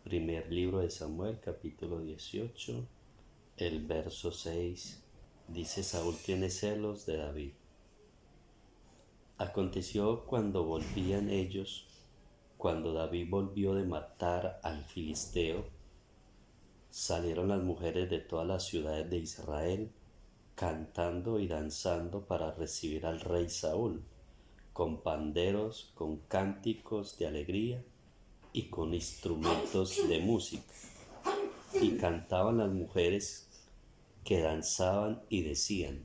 Primer libro de Samuel, capítulo 18, el verso 6, dice: Saúl tiene celos de David. Aconteció cuando David volvió de matar al filisteo, salieron las mujeres de todas las ciudades de Israel, cantando y danzando para recibir al rey Saúl, con panderos, con cánticos de alegría y con instrumentos de música. Y cantaban las mujeres que danzaban y decían: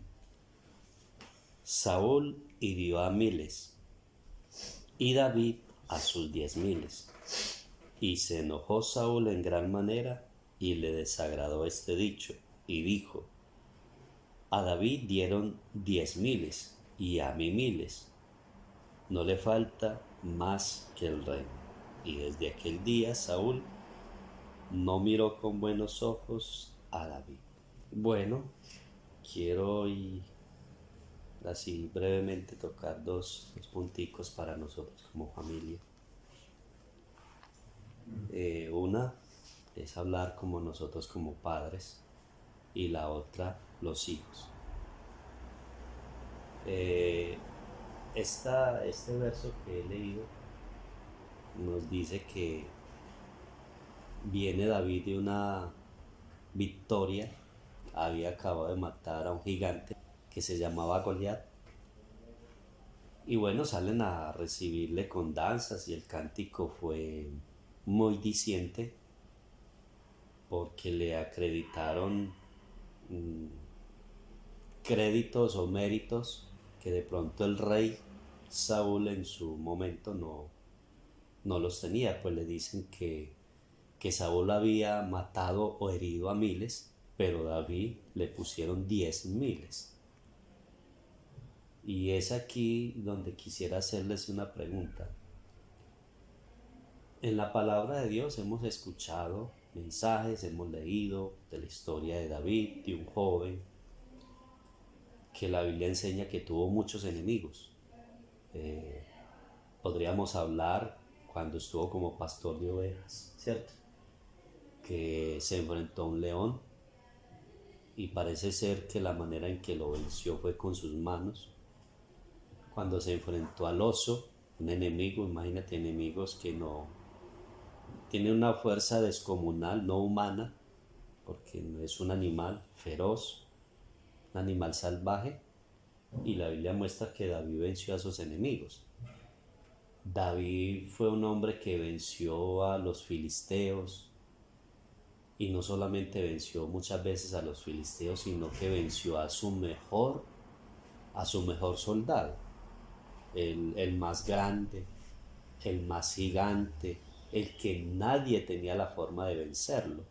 Saúl hirió a miles y David a sus 10,000. Y se enojó Saúl en gran manera y le desagradó este dicho, y dijo: a David dieron 10,000 y a mí 1,000. No le falta más que el rey. Y desde aquel día Saúl no miró con buenos ojos a David. Bueno, quiero hoy así brevemente tocar dos punticos para nosotros como familia. Una es hablar como nosotros como padres y la otra los hijos. Este verso que he leído nos dice que viene David de una victoria. Había acabado de matar a un gigante que se llamaba Goliat. Y bueno, salen a recibirle con danzas y el cántico fue muy diciente porque le acreditaron créditos o méritos que de pronto el rey Saúl en su momento no los tenía. Pues le dicen que Saúl había matado o herido a miles, pero David le pusieron 10,000. Y es aquí donde quisiera hacerles una pregunta. En la palabra de Dios hemos escuchado mensajes, hemos leído de la historia de David, de un joven que la Biblia enseña que tuvo muchos enemigos. Podríamos hablar cuando estuvo como pastor de ovejas, ¿cierto? Que se enfrentó a un león y parece ser que la manera en que lo venció fue con sus manos. Cuando se enfrentó al oso, un enemigo, imagínate, enemigos que no tienen una fuerza descomunal, no humana, porque no es un animal feroz, un animal salvaje, y la Biblia muestra que David venció a sus enemigos. David fue un hombre que venció a los filisteos, y no solamente venció muchas veces a los filisteos, sino que venció a su mejor soldado, el más grande, el más gigante, el que nadie tenía la forma de vencerlo.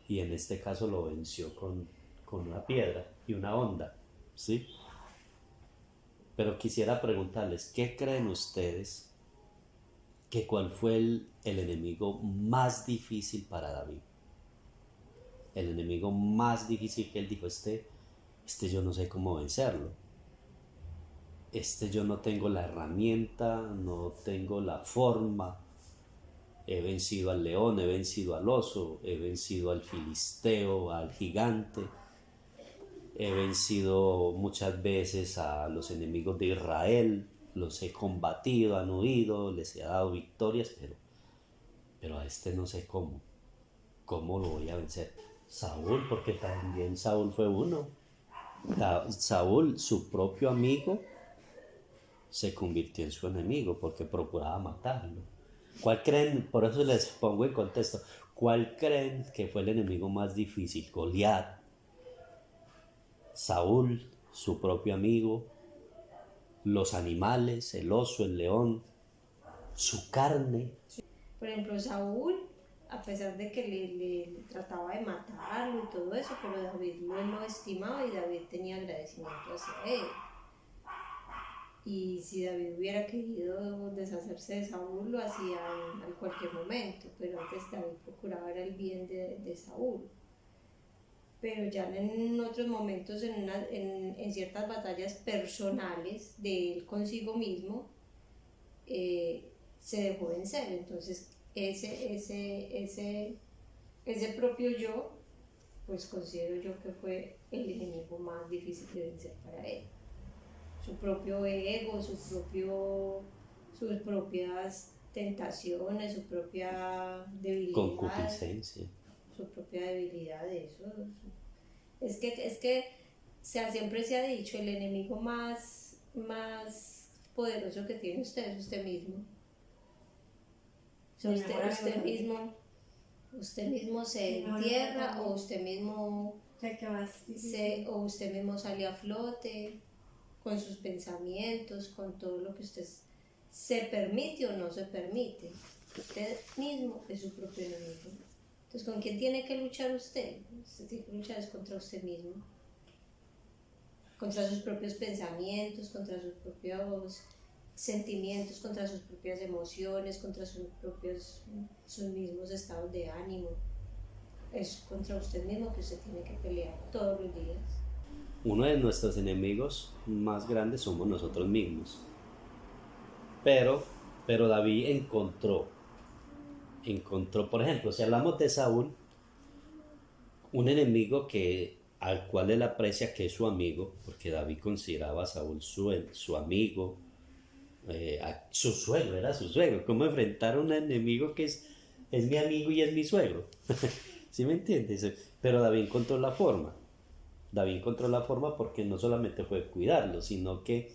Y en este caso lo venció con una piedra y una honda, ¿sí? Pero quisiera preguntarles, ¿qué creen ustedes que cuál fue el enemigo más difícil para David? El enemigo más difícil que él dijo: este yo no sé cómo vencerlo. Yo no tengo la herramienta, no tengo la forma. He vencido al león, he vencido al oso, he vencido al filisteo, al gigante. He vencido muchas veces a los enemigos de Israel, los he combatido, han huido, les he dado victorias, pero a este no sé cómo lo voy a vencer. Saúl, porque también Saúl fue uno. Saúl, su propio amigo, se convirtió en su enemigo porque procuraba matarlo. ¿Cuál creen? Por eso les pongo en contexto. ¿Cuál creen que fue el enemigo más difícil? Goliat, Saúl, su propio amigo, los animales, el oso, el león, su carne. Por ejemplo, Saúl, a pesar de que le trataba de matarlo y todo eso, pero David lo estimaba y David tenía agradecimiento hacia él. Y si David hubiera querido deshacerse de Saúl, lo hacía en cualquier momento, pero antes David procuraba el bien de Saúl. Pero ya en otros momentos, en ciertas batallas personales de él consigo mismo, se dejó vencer. Entonces, ese propio yo, pues considero yo que fue el enemigo más difícil de vencer para él. Su propio ego, sus propias tentaciones, su propia debilidad. Concupiscencia. Su propia debilidad, eso. Es que siempre se ha dicho, el enemigo más poderoso que tiene usted es usted mismo. O sea, usted mismo se entierra o usted mismo sale a flote con sus pensamientos, con todo lo que usted se permite o no se permite. Usted mismo es su propio enemigo. Entonces, ¿con quién tiene que luchar usted? Usted tiene que luchar es contra usted mismo, contra sus propios pensamientos, contra sus propios sentimientos, contra sus propias emociones, contra sus mismos estados de ánimo. Es contra usted mismo que usted tiene que pelear todos los días. Uno de nuestros enemigos más grandes somos nosotros mismos. Pero David encontró, por ejemplo, si hablamos de Saúl, un enemigo al cual él aprecia que es su amigo, porque David consideraba a Saúl su amigo, su suegro, era su suegro. ¿Cómo enfrentar a un enemigo que es mi amigo y es mi suegro? ¿Sí me entiendes? Pero David encontró la forma. Porque no solamente fue cuidarlo, sino que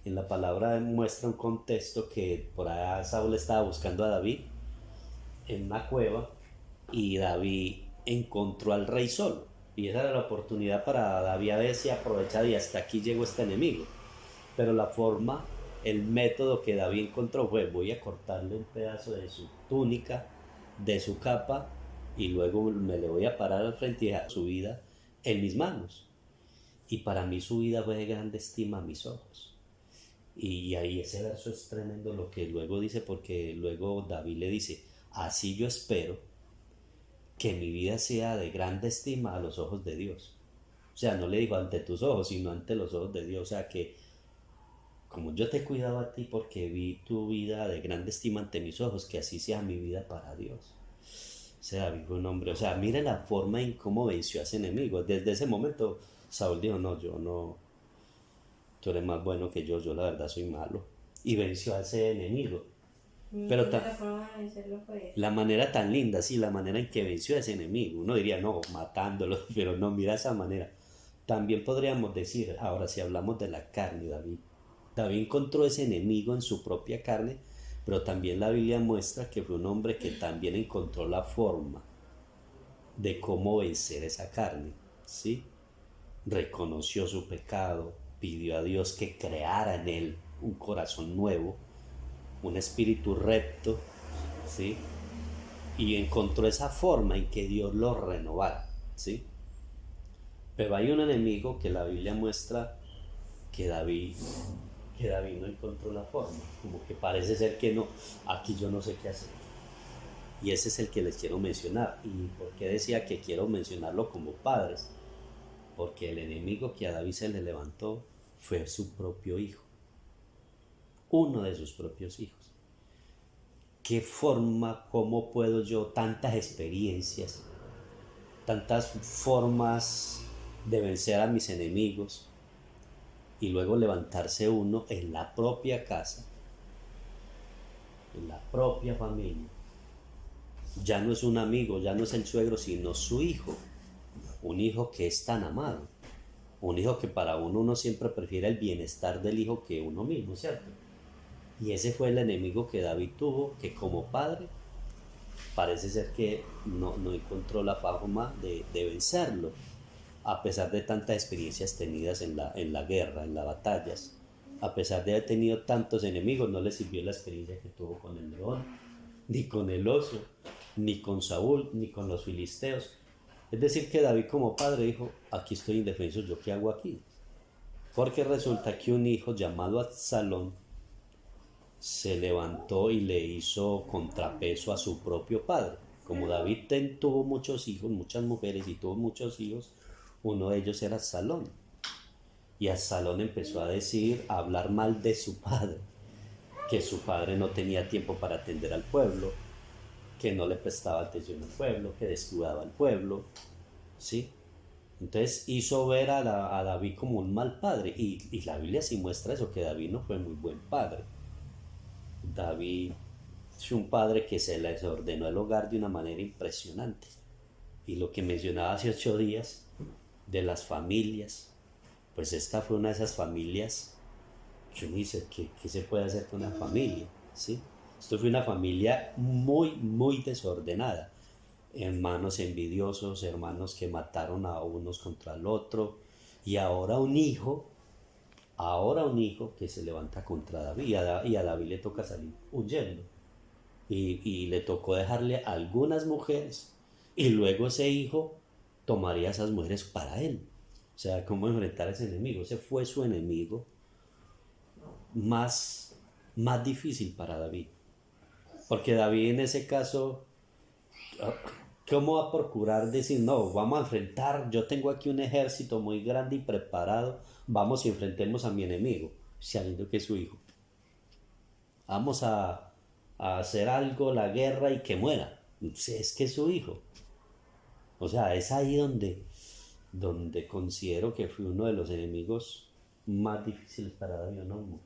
en la palabra muestra un contexto que por allá Saúl estaba buscando a David en una cueva y David encontró al rey solo. Y esa era la oportunidad para David a ver si aprovechaba y hasta aquí llegó este enemigo. Pero el método que David encontró fue: voy a cortarle un pedazo de su túnica, de su capa, y luego me le voy a parar al frente y dejar su vida en mis manos. Y para mí su vida fue de grande estima a mis ojos. Y ahí ese verso es tremendo lo que luego dice, porque luego David le dice: así yo espero que mi vida sea de grande estima a los ojos de Dios. O sea, no le dijo ante tus ojos, sino ante los ojos de Dios. O sea, que como yo te he cuidado a ti porque vi tu vida de grande estima ante mis ojos, que así sea mi vida para Dios. O sea, David fue un hombre, o sea, mire la forma en cómo venció a ese enemigo. Desde ese momento Saúl dijo: no, yo no, tú eres más bueno que yo la verdad soy malo. Y venció a ese enemigo. Pero la manera tan linda, sí, la manera en que venció a ese enemigo. Uno diría: no, matándolo, pero no, mira esa manera. También podríamos decir, ahora si hablamos de la carne, David encontró ese enemigo en su propia carne, pero también la Biblia muestra que fue un hombre que también encontró la forma de cómo vencer esa carne, ¿sí? Reconoció su pecado, pidió a Dios que creara en él un corazón nuevo, un espíritu recto, ¿sí? Y encontró esa forma en que Dios lo renovara, ¿sí? Pero hay un enemigo que la Biblia muestra que David no encontró la forma, como que parece ser que no, aquí yo no sé qué hacer. Y ese es el que les quiero mencionar. ¿Y por qué decía que quiero mencionarlo como padres? Porque el enemigo que a David se le levantó fue su propio hijo, uno de sus propios hijos. ¿Qué forma, cómo puedo yo, tantas experiencias, tantas formas de vencer a mis enemigos, y luego levantarse uno en la propia casa, en la propia familia? Ya no es un amigo, ya no es el suegro, sino su hijo, un hijo que es tan amado, un hijo que para uno siempre prefiere el bienestar del hijo que uno mismo, ¿cierto? Y ese fue el enemigo que David tuvo, que como padre parece ser que no encontró la forma de vencerlo, a pesar de tantas experiencias tenidas en la guerra, en las batallas. A pesar de haber tenido tantos enemigos, no le sirvió la experiencia que tuvo con el león, ni con el oso, ni con Saúl, ni con los filisteos. Es decir, que David como padre dijo: aquí estoy indefenso, ¿yo qué hago aquí? Porque resulta que un hijo llamado Absalón se levantó y le hizo contrapeso a su propio padre. Como David tuvo muchos hijos, muchas mujeres y tuvo muchos hijos, uno de ellos era Absalón. Y Absalón empezó a hablar mal de su padre, que su padre no tenía tiempo para atender al pueblo, que no le prestaba atención al pueblo, que descuidaba al pueblo, ¿sí? Entonces hizo ver a David como un mal padre, y la Biblia sí muestra eso, que David no fue muy buen padre. David fue un padre que se les ordenó el hogar de una manera impresionante. Y lo que mencionaba hace 8 días de las familias, pues esta fue una de esas familias que uno dice, ¿qué se puede hacer con una familia? ¿Sí? Esto fue una familia muy, muy desordenada. Hermanos envidiosos, hermanos que mataron a unos contra el otro, y ahora un hijo que se levanta contra David, y a David le toca salir huyendo, y le tocó dejarle algunas mujeres, y luego ese hijo tomaría esas mujeres para él. O sea, cómo enfrentar a ese enemigo. Ese fue su enemigo más difícil para David, porque David en ese caso, ¿cómo va a procurar decir, no, vamos a enfrentar, yo tengo aquí un ejército muy grande y preparado, vamos y enfrentemos a mi enemigo, sabiendo que es su hijo? Vamos a hacer algo, la guerra, y que muera. Es que es su hijo. O sea, es ahí donde considero que fue uno de los enemigos más difíciles para David, ¿no?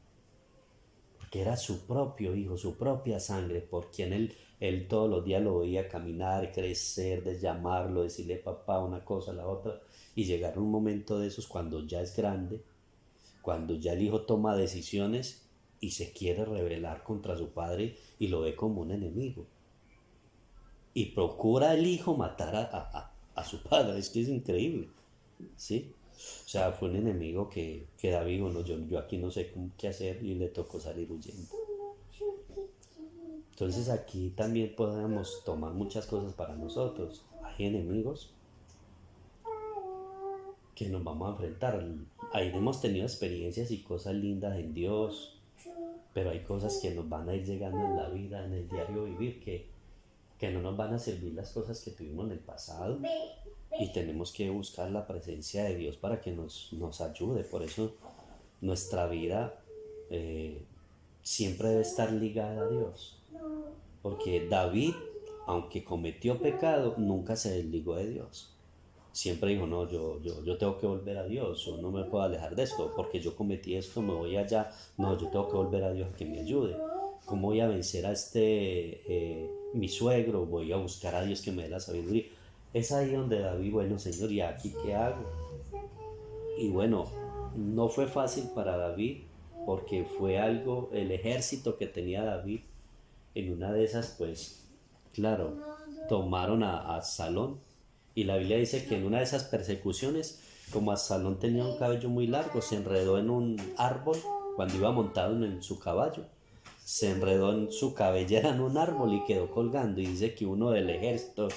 Porque era su propio hijo, su propia sangre, por quien él todos los días lo veía caminar, crecer, de llamarlo, decirle papá una cosa, la otra, y llegar a un momento de esos cuando ya es grande, cuando ya el hijo toma decisiones y se quiere rebelar contra su padre y lo ve como un enemigo. Y procura el hijo matar a su padre. Es que es increíble, ¿sí? O sea, fue un enemigo que David, bueno, yo aquí no sé qué hacer, y le tocó salir huyendo. Entonces aquí también podemos tomar muchas cosas para nosotros. Hay enemigos que nos vamos a enfrentar. Ahí hemos tenido experiencias y cosas lindas en Dios, pero hay cosas que nos van a ir llegando en la vida, en el diario vivir, que no nos van a servir las cosas que tuvimos en el pasado, y tenemos que buscar la presencia de Dios para que nos ayude. Por eso nuestra vida siempre debe estar ligada a Dios, porque David, aunque cometió pecado, nunca se desligó de Dios. Siempre dijo, no, yo tengo que volver a Dios, o no me puedo alejar de esto, porque yo cometí esto, me voy allá, no, yo tengo que volver a Dios que me ayude. ¿Cómo voy a vencer a mi suegro? Voy a buscar a Dios que me dé la sabiduría. Es ahí donde David, bueno, Señor, ¿y aquí qué hago? Y bueno, no fue fácil para David, porque fue algo, el ejército que tenía David, en una de esas, pues, claro, tomaron a Absalón, y la Biblia dice que en una de esas persecuciones, como Absalón tenía un cabello muy largo, se enredó en un árbol cuando iba montado en su caballo. Se enredó en su cabellera en un árbol y quedó colgando, y dice que uno del ejército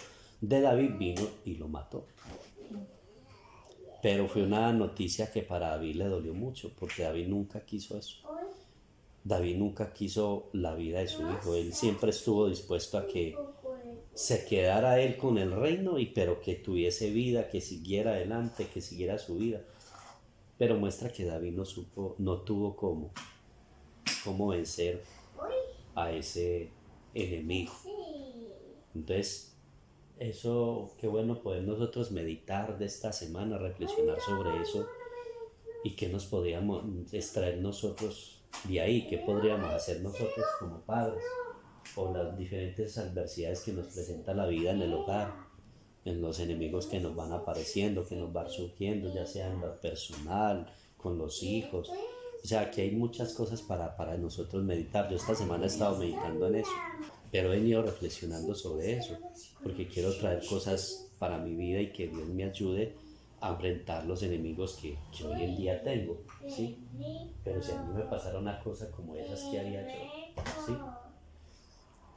de David vino y lo mató. Pero fue una noticia que para David le dolió mucho, porque David nunca quiso eso. David nunca quiso la vida de su hijo. Él siempre estuvo dispuesto a que se quedara él con el reino, pero que tuviese vida, que siguiera adelante, que siguiera su vida. Pero muestra que David no tuvo cómo vencer a ese enemigo. Entonces, eso, qué bueno poder nosotros meditar de esta semana, reflexionar sobre eso, y qué nos podríamos extraer nosotros de ahí, qué podríamos hacer nosotros como padres, o las diferentes adversidades que nos presenta la vida en el hogar, en los enemigos que nos van apareciendo, que nos van surgiendo, ya sea en lo personal, con los hijos. O sea, aquí hay muchas cosas para nosotros meditar. Yo esta semana he estado meditando en eso, pero he venido reflexionando sobre eso, porque quiero traer cosas para mi vida y que Dios me ayude a enfrentar los enemigos que hoy en día tengo, ¿sí? Pero si a mí me pasara una cosa como esas, ¿qué haría yo? ¿Sí?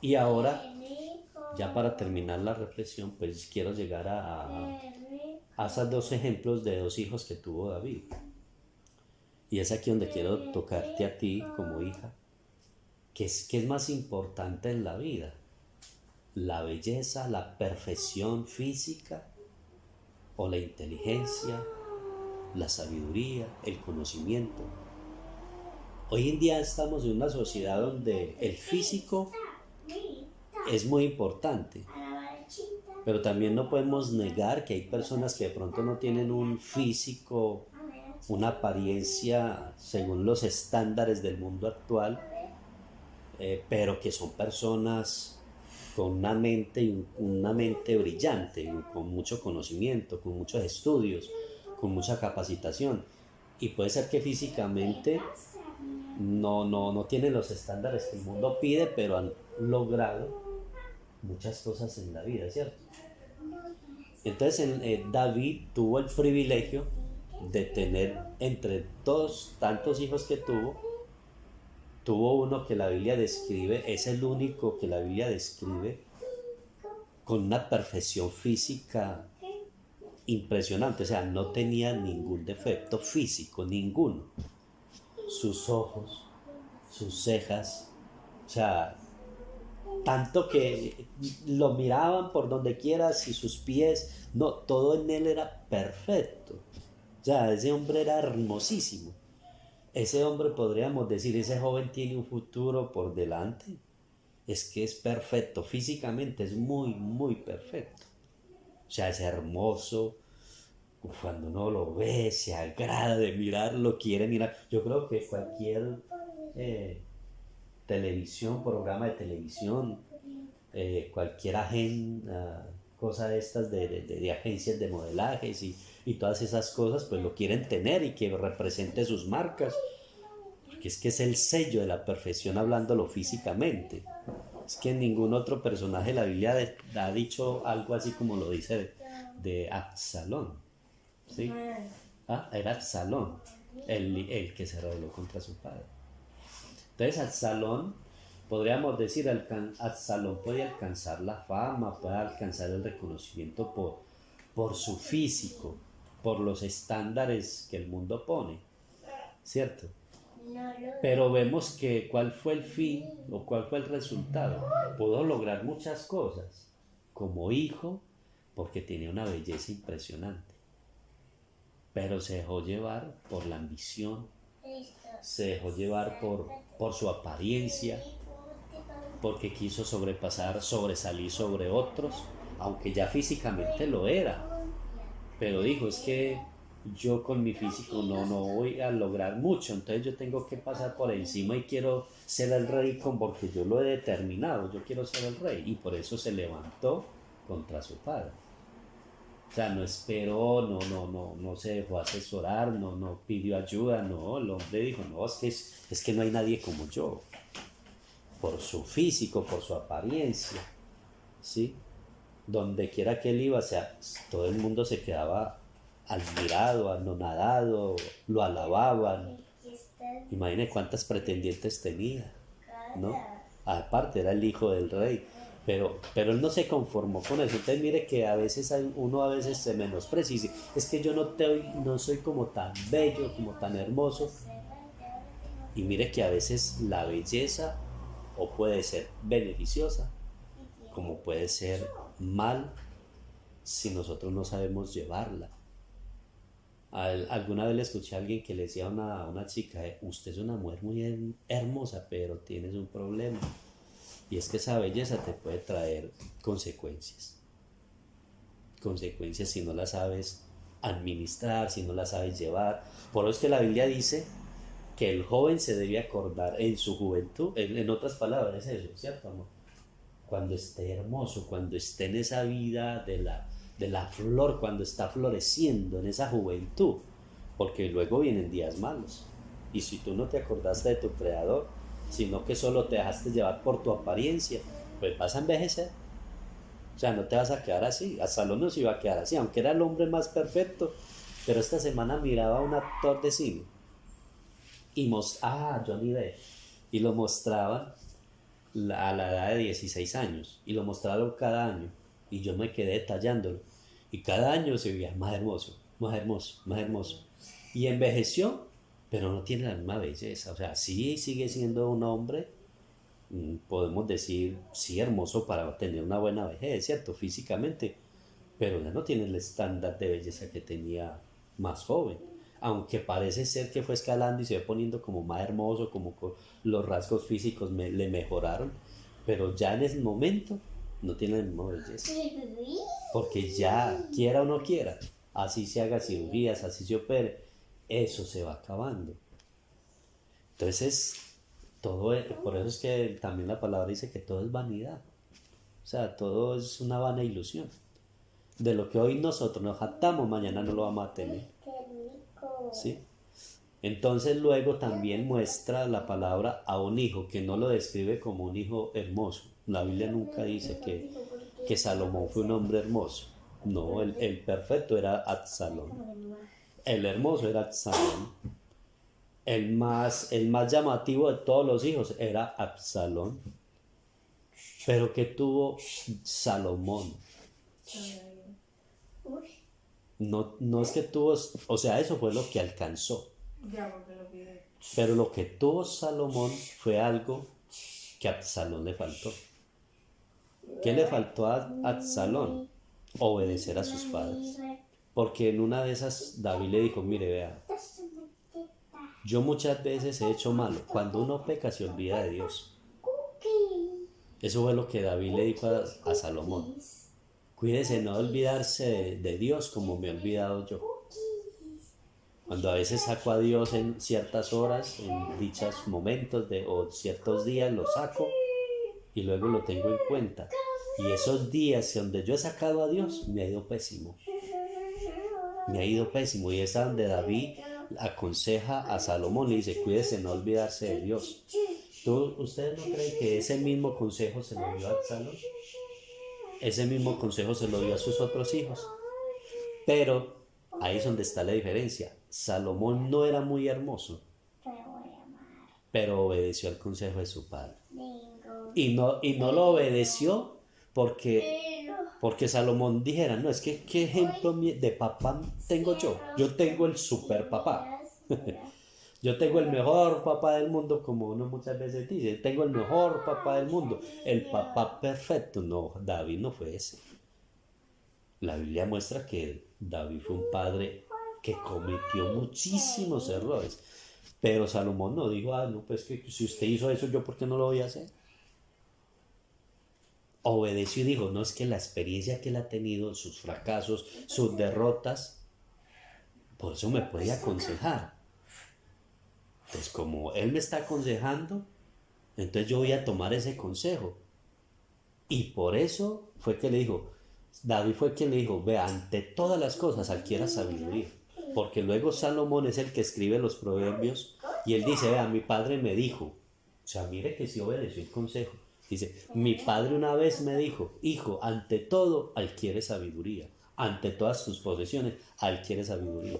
Y ahora, ya para terminar la reflexión, pues quiero llegar a esos dos ejemplos de dos hijos que tuvo David. Y es aquí donde quiero tocarte a ti como hija. ¿Qué es más importante en la vida? ¿La belleza, la perfección física, o la inteligencia, la sabiduría, el conocimiento? Hoy en día estamos en una sociedad donde el físico es muy importante. Pero también no podemos negar que hay personas que de pronto no tienen un físico, una apariencia según los estándares del mundo actual, pero que son personas con una mente brillante, con mucho conocimiento, con muchos estudios, con mucha capacitación. Y puede ser que físicamente no tienen los estándares que el mundo pide, pero han logrado muchas cosas en la vida, ¿cierto? Entonces David tuvo el privilegio de tener entre todos tantos hijos que tuvo uno que la Biblia describe, es el único que la Biblia describe con una perfección física impresionante, o sea, no tenía ningún defecto físico, ninguno. Sus ojos, sus cejas, o sea, tanto que lo miraban por donde quieras y sus pies, no, todo en él era perfecto. O sea, ese hombre era hermosísimo. Ese hombre, podríamos decir, ese joven tiene un futuro por delante. Es que es perfecto, físicamente es muy, muy perfecto. O sea, es hermoso. Cuando uno lo ve, se agrada de mirarlo, quiere mirar. Yo creo que cualquier programa de televisión, cualquier cosa de estas de agencias de modelajes y todas esas cosas, pues lo quieren tener y que represente sus marcas, porque es que es el sello de la perfección hablándolo físicamente. Es que ningún otro personaje de la Biblia ha dicho algo así como lo dice de Absalón, ¿sí? Era Absalón, el que se rebeló contra su padre. Entonces Absalón, podríamos decir, Absalón puede alcanzar la fama, puede alcanzar el reconocimiento por su físico, por los estándares que el mundo pone, ¿cierto? Pero vemos que cuál fue el fin o cuál fue el resultado. Pudo lograr muchas cosas como hijo porque tenía una belleza impresionante, pero se dejó llevar por la ambición, se dejó llevar por su apariencia, porque quiso sobresalir sobre otros, aunque ya físicamente lo era, pero dijo, es que yo con mi físico no voy a lograr mucho, entonces yo tengo que pasar por encima y quiero ser el rey porque yo lo he determinado, yo quiero ser el rey, y por eso se levantó contra su padre. O sea, no esperó, no se dejó asesorar, no pidió ayuda, no, el hombre dijo, no, es que no hay nadie como yo, por su físico, por su apariencia, ¿sí? Donde quiera que él iba, o sea, todo el mundo se quedaba admirado, anonadado, lo alababan. Imagínense cuántas pretendientes tenía, ¿no? Aparte era el hijo del rey, pero él no se conformó con eso. Entonces mire que uno a veces se menosprecia y dice, es que yo no soy como tan bello, como tan hermoso. Y mire que a veces la belleza o puede ser beneficiosa, como puede ser mal si nosotros no sabemos llevarla. Alguna vez le escuché a alguien que le decía a una chica, usted es una mujer muy hermosa, pero tienes un problema, y es que esa belleza te puede traer consecuencias si no la sabes administrar, si no la sabes llevar. Por eso es que la Biblia dice que el joven se debe acordar en su juventud, en otras palabras es eso, ¿cierto, amor? Cuando esté hermoso, cuando esté en esa vida de la flor, cuando está floreciendo en esa juventud, porque luego vienen días malos, y si tú no te acordaste de tu creador, sino que solo te dejaste llevar por tu apariencia, pues vas a envejecer. O sea, no te vas a quedar así. Absalón no se iba a quedar así, aunque era el hombre más perfecto. Pero esta semana miraba a un actor de cine y Johnny Depp, y lo mostraban a la edad de 16 años, y lo mostraron cada año, y yo me quedé detallándolo, y cada año se veía más hermoso, más hermoso, más hermoso, y envejeció, pero no tiene la misma belleza. O sea, sí sigue siendo un hombre, podemos decir, sí, hermoso para tener una buena vejez, ¿cierto? Físicamente, pero ya no tiene el estándar de belleza que tenía más joven, aunque parece ser que fue escalando y se ve poniendo como más hermoso, como con los rasgos físicos le mejoraron, pero ya en ese momento no tiene la misma belleza. Porque ya, quiera o no quiera, así se haga cirugías, así se opere, eso se va acabando. Entonces, por eso es que también la palabra dice que todo es vanidad. O sea, todo es una vana ilusión. De lo que hoy nosotros nos jactamos, mañana no lo vamos a tener. ¿Sí? Entonces luego también muestra la palabra a un hijo, que no lo describe como un hijo hermoso. La Biblia nunca dice que Salomón fue un hombre hermoso. No, el perfecto era Absalón. El hermoso era Absalón. El más llamativo de todos los hijos era Absalón. Pero que tuvo Salomón. No es que tuvo, o sea, eso fue lo que alcanzó. Pero lo que tuvo Salomón fue algo que a Absalón le faltó. ¿Qué le faltó a Absalón? Obedecer a sus padres. Porque en una de esas David le dijo, mire, vea, yo muchas veces he hecho malo. Cuando uno peca se olvida de Dios. Eso fue lo que David le dijo a Salomón. Cuídese no olvidarse de Dios como me he olvidado yo. Cuando a veces saco a Dios en ciertas horas, en dichos momentos o ciertos días lo saco y luego lo tengo en cuenta. Y esos días donde yo he sacado a Dios me ha ido pésimo. Me ha ido pésimo. Y es donde David aconseja a Salomón, le dice, cuídese no olvidarse de Dios. ¿Ustedes no creen que ese mismo consejo se lo dio a Absalón? Ese mismo consejo se lo dio a sus otros hijos. Pero ahí es donde está la diferencia. Salomón no era muy hermoso, pero obedeció al consejo de su padre. Y no lo obedeció porque Salomón dijera, no, es que ¿qué ejemplo de papá tengo yo? Yo tengo el super papá. Yo tengo el mejor papá del mundo, como uno muchas veces dice, tengo el mejor papá del mundo, el papá perfecto. No, David no fue ese. La Biblia muestra que David fue un padre que cometió muchísimos errores, pero Salomón no dijo, no, pues que si usted hizo eso, ¿yo por qué no lo voy a hacer? Obedeció y dijo, no, es que la experiencia que él ha tenido, sus fracasos, sus derrotas, por eso me puede aconsejar. Entonces, como él me está aconsejando, entonces yo voy a tomar ese consejo. Y por eso fue que le dijo, David fue quien le dijo, vea, ante todas las cosas adquiera sabiduría. Porque luego Salomón es el que escribe los proverbios y él dice, vea, mi padre me dijo, o sea, mire que sí obedeció el consejo. Dice, mi padre una vez me dijo, hijo, ante todo adquiere sabiduría. Ante todas tus posesiones adquiere sabiduría.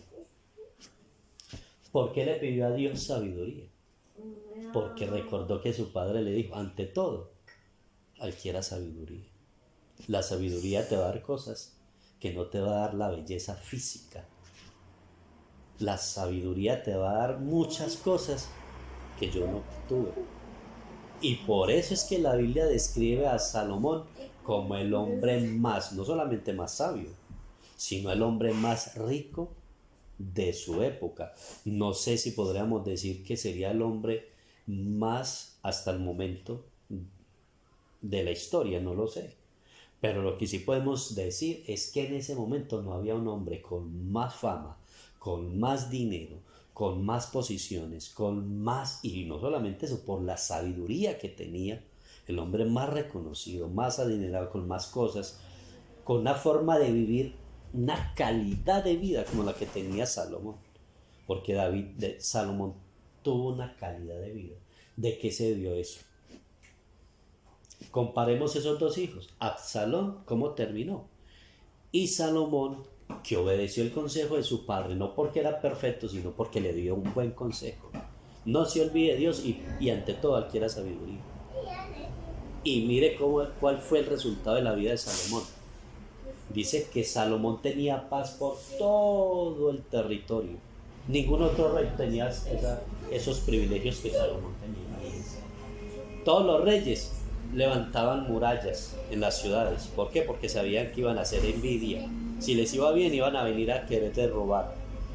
¿Por qué le pidió a Dios sabiduría? Porque recordó que su padre le dijo, ante todo, adquiera sabiduría. La sabiduría te va a dar cosas que no te va a dar la belleza física. La sabiduría te va a dar muchas cosas que yo no tuve. Y por eso es que la Biblia describe a Salomón como el hombre más, no solamente más sabio, sino el hombre más rico de su época. No sé si podríamos decir que sería el hombre más hasta el momento de la historia, no lo sé. Pero lo que sí podemos decir es que en ese momento no había un hombre con más fama, con más dinero, con más posiciones, con más, y no solamente eso, por la sabiduría que tenía, el hombre más reconocido, más adinerado, con más cosas, con una forma de vivir, una calidad de vida como la que tenía Salomón. Porque Salomón tuvo una calidad de vida. ¿De qué se dio eso? Comparemos esos dos hijos. Absalón, ¿cómo terminó? Y Salomón, que obedeció el consejo de su padre, no porque era perfecto, sino porque le dio un buen consejo. No se olvide de Dios y ante todo adquiera sabiduría. Y mire cuál fue el resultado de la vida de Salomón. Dice que Salomón tenía paz por todo el territorio. Ningún otro rey tenía esos privilegios que Salomón tenía. Todos los reyes levantaban murallas en las ciudades. ¿Por qué? Porque sabían que iban a hacer envidia. Si les iba bien, iban a venir a quererles robar.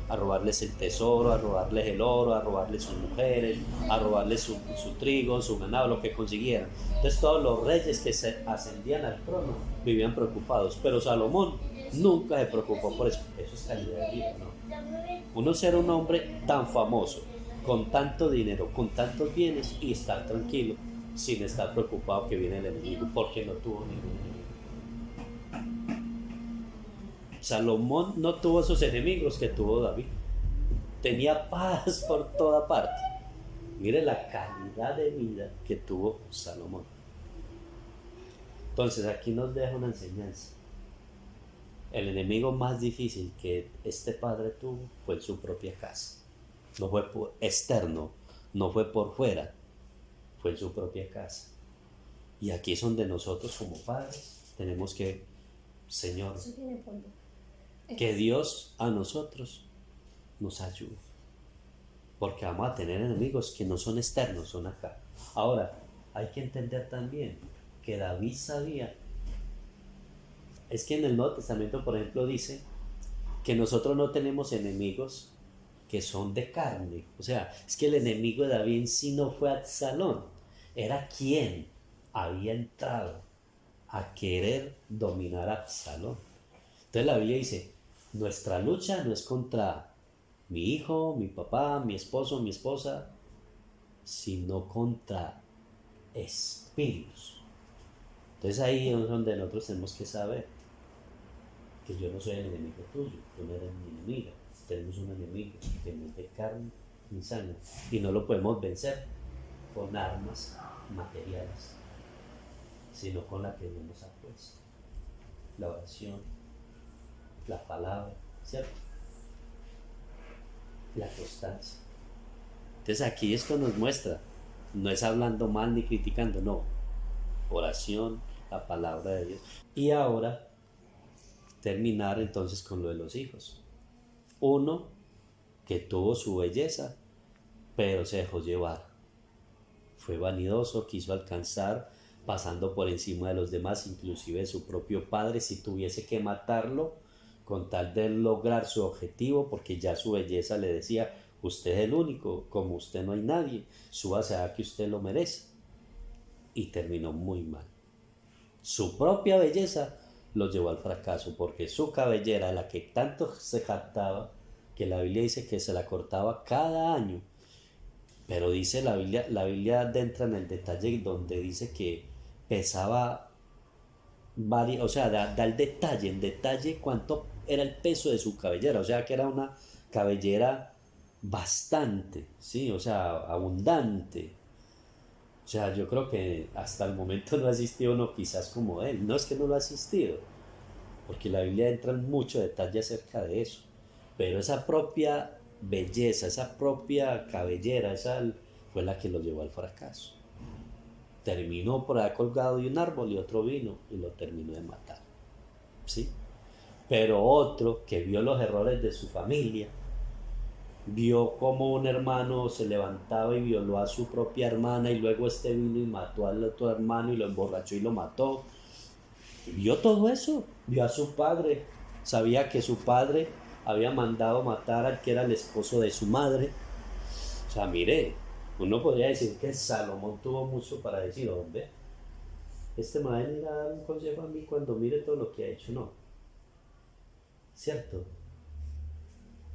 a robarles el tesoro, a robarles el oro, a robarles sus mujeres, a robarles su trigo, su ganado, lo que consiguieran. Entonces todos los reyes que se ascendían al trono vivían preocupados, pero Salomón nunca se preocupó por eso. Eso es calidad de vida, ¿no? Uno ser un hombre tan famoso, con tanto dinero, con tantos bienes y estar tranquilo, sin estar preocupado que viene el enemigo, porque no tuvo ningún enemigo. Salomón no tuvo esos enemigos que tuvo David. Tenía paz por toda parte. Mire la calidad de vida que tuvo Salomón. Entonces aquí nos deja una enseñanza. El enemigo más difícil que este padre tuvo fue en su propia casa. No fue por externo, no fue por fuera, fue en su propia casa. Y aquí es donde nosotros como padres tenemos que, Señor, que Dios a nosotros nos ayude. Porque vamos a tener enemigos que no son externos, son acá. Ahora, hay que entender también que David sabía. Es que en el Nuevo Testamento, por ejemplo, dice que nosotros no tenemos enemigos que son de carne. O sea, es que el enemigo de David en sí no fue Absalón. Era quien había entrado a querer dominar a Absalón. Entonces la Biblia dice, nuestra lucha no es contra mi hijo, mi papá, mi esposo, mi esposa, sino contra espíritus. Entonces ahí es donde nosotros tenemos que saber que yo no soy el enemigo tuyo, tú no eres mi enemiga. Tenemos un enemigo que no es de carne ni sangre y no lo podemos vencer con armas materiales, sino con la que Dios nos ha puesto: la oración, la palabra, ¿cierto? La constancia. Entonces aquí esto nos muestra, no es hablando mal ni criticando, no, oración, la palabra de Dios. Y ahora terminar entonces con lo de los hijos. Uno que tuvo su belleza, pero se dejó llevar, fue vanidoso, quiso alcanzar, pasando por encima de los demás, inclusive de su propio padre, si tuviese que matarlo con tal de lograr su objetivo, porque ya su belleza le decía, usted es el único, como usted no hay nadie, súbase a que usted lo merece. Y terminó muy mal. Su propia belleza lo llevó al fracaso, porque su cabellera, la que tanto se jactaba, que la Biblia dice que se la cortaba cada año, pero dice la Biblia entra en el detalle donde dice que pesaba o sea, da el detalle, en detalle cuánto era el peso de su cabellera, o sea que era una cabellera bastante, sí, o sea, abundante. O sea, yo creo que hasta el momento no ha existido uno quizás como él. No es que no lo ha existido, porque la Biblia entra en mucho detalle acerca de eso. Pero esa propia belleza, esa propia cabellera, esa fue la que lo llevó al fracaso. Terminó por haber colgado de un árbol y otro vino y lo terminó de matar. ¿Sí? Pero otro que vio los errores de su familia, vio cómo un hermano se levantaba y violó a su propia hermana y luego este vino y mató al otro hermano y lo emborrachó y lo mató. Vio todo eso, vio a su padre, sabía que su padre había mandado matar al que era el esposo de su madre. O sea, mire, uno podría decir que Salomón tuvo mucho para decir, hombre, este me va a venir a dar un consejo a mí cuando mire todo lo que ha hecho, no. ¿Cierto?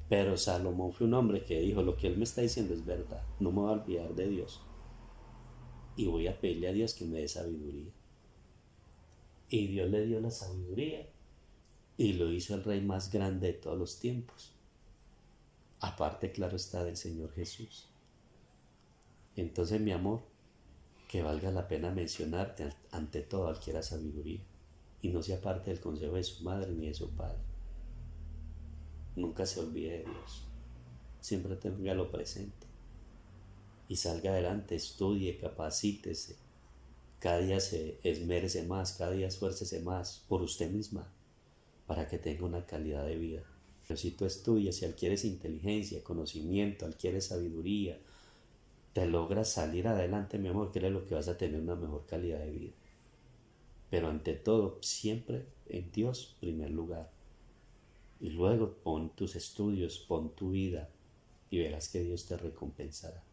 Pero Salomón fue un hombre que dijo, lo que él me está diciendo es verdad, no me voy a olvidar de Dios. Y voy a pedirle a Dios que me dé sabiduría. Y Dios le dio la sabiduría y lo hizo el rey más grande de todos los tiempos. Aparte, claro está, del Señor Jesús. Entonces, mi amor, que valga la pena mencionarte ante todo al que era sabiduría y no sea parte del consejo de su madre ni de su padre. Nunca se olvide de Dios, siempre téngalo presente y salga adelante, estudie, capacítese, cada día se esmérese más, cada día esfuércese más por usted misma para que tenga una calidad de vida. Pero si tú estudias, si adquieres inteligencia, conocimiento, adquieres sabiduría, te logras salir adelante, mi amor, créeme lo que vas a tener una mejor calidad de vida. Pero ante todo, siempre en Dios, primer lugar. Y luego pon tus estudios, pon tu vida y verás que Dios te recompensará.